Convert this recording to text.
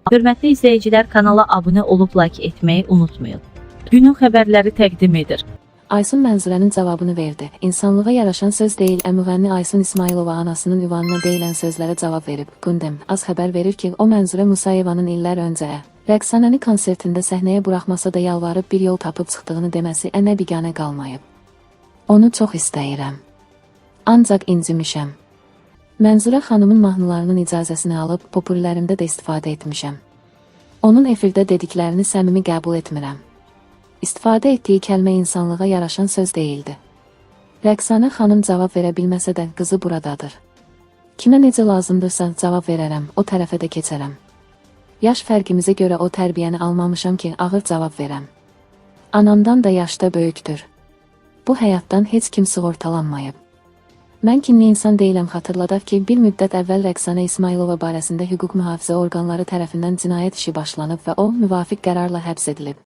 Hörmətli izləyicilər, kanala abunə olub like etməyi unutmayın. Günün xəbərləri təqdim edir. Aysun Mənzurənin cavabını verdi. İnsanlığa yaraşan söz deyil, müğənni Aysun İsmailova anasının ünvanına deyilən sözlərə cavab verib. Gündəm az xəbər verir ki, o Mənzurə Musayevanın illər öncə rəqsanəni konsertində səhnəyə buraxmasa da yalvarıb bir yol tapıb çıxdığını deməsi ənə biganə qalmayıb. Onu çox istəyirəm. Ancaq incimişəm. Mənzurə xanımın mahnılarının icazəsini alıb popullərimdə də istifadə etmişəm. Onun efirdə dediklərini səmimi qəbul etmirəm. İstifadə etdiyi kəlmə insanlığa yaraşan söz deyildi. Rəqsanə xanım cavab verə bilməsə də qızı buradadır. Kimə necə lazımdırsa cavab verərəm, o tərəfə də keçərəm. Yaş fərqimizə görə o tərbiyəni almamışam ki, ağır cavab verəm. Anamdan da yaşda böyükdür. Bu həyatdan heç kim sığortalanmayıb. Mən kinli insan deyiləm, xatırladaq ki, bir müddət əvvəl Rəqsanə İsmailova barəsində hüquq mühafizə orqanları tərəfindən cinayət işi başlanıb və o müvafiq qərarla həbs edilib.